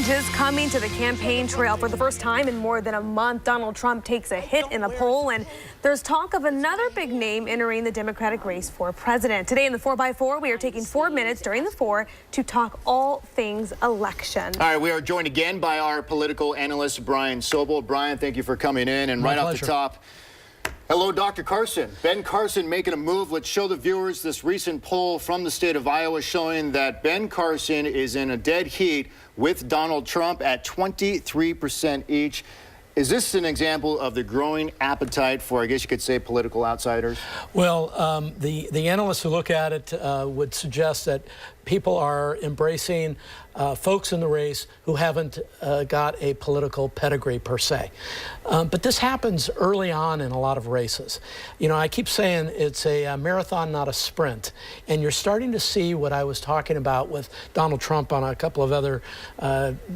changes coming to the campaign trail. For the first time in more than a month, Donald Trump takes a hit in the poll, and there's talk of another big name entering the Democratic race for president. Today in the 4x4, we are taking 4 minutes during the 4 to talk all things election. All right, we are joined again by our political analyst, Brian Sobel. Brian, thank you for coming in. And My right pleasure. off the top, hello, Dr. Carson. Ben Carson making a move. Let's show the viewers this recent poll from the state of Iowa showing that Ben Carson is in a dead heat with Donald Trump at 23% each. Is this an example of the growing appetite for, I guess you could say, political outsiders? Well, the analysts who look at it would suggest that people are embracing folks in the race who haven't got a political pedigree per se. But this happens early on in a lot of races. You know, I keep saying it's a marathon, not a sprint. And you're starting to see what I was talking about with Donald Trump on a couple of other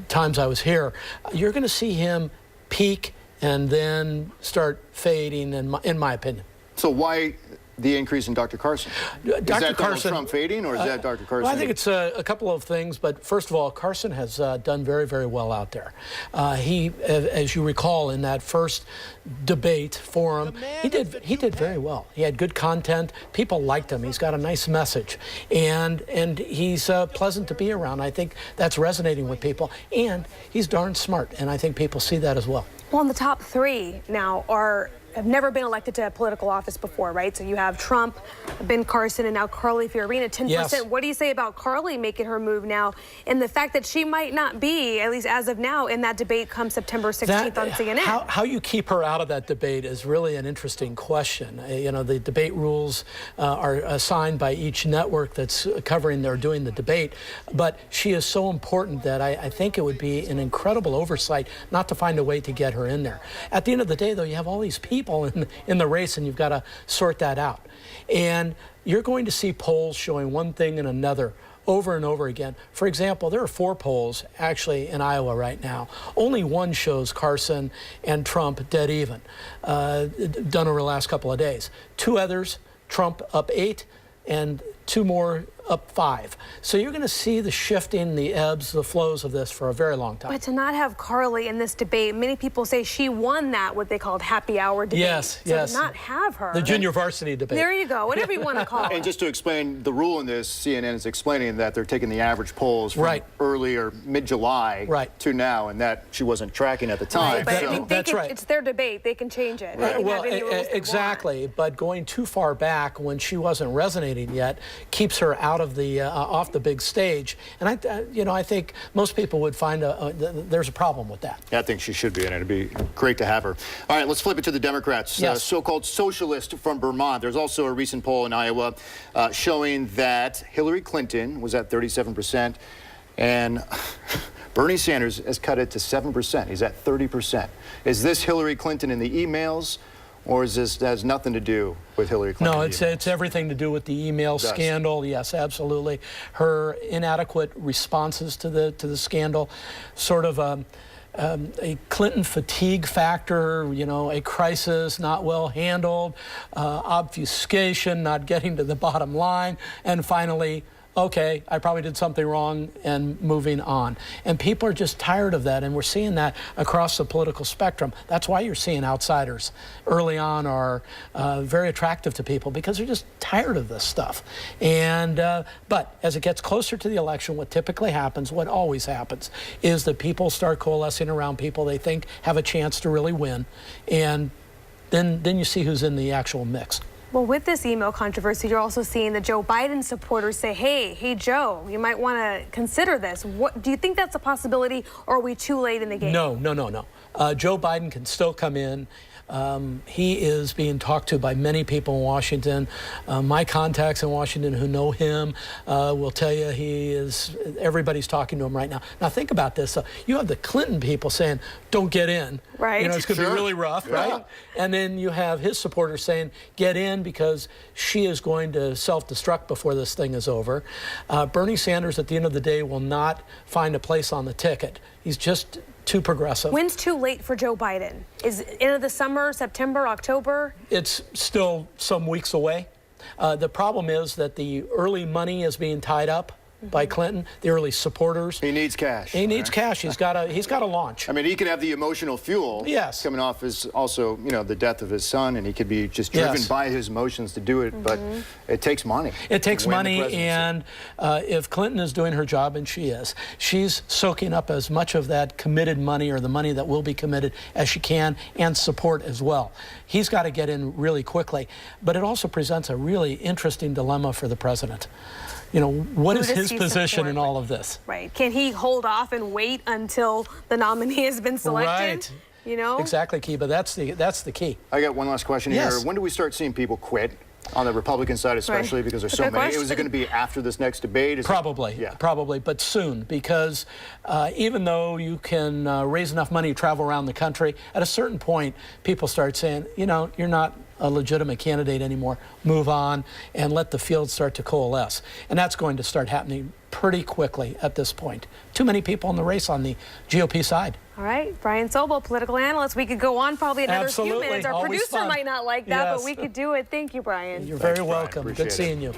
times I was here. You're going to see him peak and then start fading, in my opinion. So why the increase in Dr. Carson? Is that Donald Trump fading, or is that Dr. Carson? Well, I think it's a couple of things, but first of all, Carson has done very, very well out there. He, as you recall, in that first debate forum, he did very well. He had good content. People liked him. He's got a nice message, and he's pleasant to be around. I think that's resonating with people, and he's darn smart, and I think people see that as well. Well, and the top 3 now have never been elected to a political office before, right? So you have Trump, Ben Carson, and now Carly Fiorina, 10%. Yes. What do you say about Carly making her move now, and the fact that she might not be, at least as of now, in that debate come September 16th on CNN? How you keep her out of that debate is really an interesting question. You know, the debate rules are assigned by each network that's doing the debate, but she is so important that I think it would be an incredible oversight not to find a way to get her in there. At the end of the day, though, you have all these people in the race, and you've got to sort that out. And you're going to see polls showing one thing and another over and over again. For example, there are 4 polls actually in Iowa right now. Only one shows Carson and Trump dead even, done over the last couple of days. 2 others, Trump up 8, and 2 more up 5. So you're going to see the shifting, the ebbs, the flows of this for a very long time. But to not have Carly in this debate, many people say she won that, what they called happy hour debate. Yes, so yes. to not have her. The junior varsity debate. There you go, whatever you want to call it. And just to explain the rule in this, CNN is explaining that they're taking the average polls from early or mid-July to now, and that she wasn't tracking at the time. Right, but so. I mean, it's their debate. They can change it. Right. Well, exactly. But going too far back when she wasn't resonating yet keeps her out of the off the big stage, and I think most people would find there's a problem with that. Yeah, I think she should be, and it'd be great to have her. All right, let's flip it to the Democrats. Yes. So-called socialist from Vermont. There's also a recent poll in Iowa showing that Hillary Clinton was at 37%, and Bernie Sanders has cut it to 7%. He's at 30%. Is this Hillary Clinton in the emails, or is this has nothing to do with Hillary Clinton? No, it's everything to do with the email scandal. Yes, absolutely. Her inadequate responses to the scandal, sort of a Clinton fatigue factor, you know, a crisis not well handled, obfuscation, not getting to the bottom line, and finally, okay, I probably did something wrong, and moving on. And people are just tired of that, and we're seeing that across the political spectrum. That's why you're seeing outsiders early on are very attractive to people, because they're just tired of this stuff. And but as it gets closer to the election, what typically happens, what always happens, is that people start coalescing around people they think have a chance to really win, and then you see who's in the actual mix. Well, with this email controversy, you're also seeing the Joe Biden supporters say, hey, Joe, you might want to consider this. What do you think that's a possibility, or are we too late in the game? No. Joe Biden can still come in. He is being talked to by many people in Washington. My contacts in Washington who know him will tell you everybody's talking to him right now. Now think about this. You have the Clinton people saying, don't get in. Right. You know, it's going to be really rough, right? And then you have his supporters saying, get in because she is going to self-destruct before this thing is over. Bernie Sanders, at the end of the day, will not find a place on the ticket. He's just too progressive. When's too late for Joe Biden? Is it end of the summer, September, October? It's still some weeks away. The problem is that the early money is being tied up by Clinton, the early supporters. He needs cash. He needs cash. He's got to launch. I mean, he could have the emotional fuel. Yes. Coming off his also, the death of his son, and he could be just driven by his emotions to do it. But it takes money. It takes money, and if Clinton is doing her job, and she is, she's soaking up as much of that committed money, or the money that will be committed, as she can, and support as well. He's got to get in really quickly. But it also presents a really interesting dilemma for the president. What is his position in all of this? Right. Can he hold off and wait until the nominee has been selected? Right. Exactly, Kiba. That's the key. I got one last question here. When do we start seeing people quit? On the Republican side especially, because there's so many. Is it going to be after this next debate? Probably, but soon, because even though you can raise enough money to travel around the country, at a certain point, people start saying, you're not a legitimate candidate anymore. Move on and let the field start to coalesce. And that's going to start happening pretty quickly at this point. Too many people in the race on the GOP side. All right, Brian Sobel, political analyst. We could go on probably another few minutes. Our Always producer fun. might not like that, but we could do it. Thank you, Brian. You're very welcome. Good seeing you.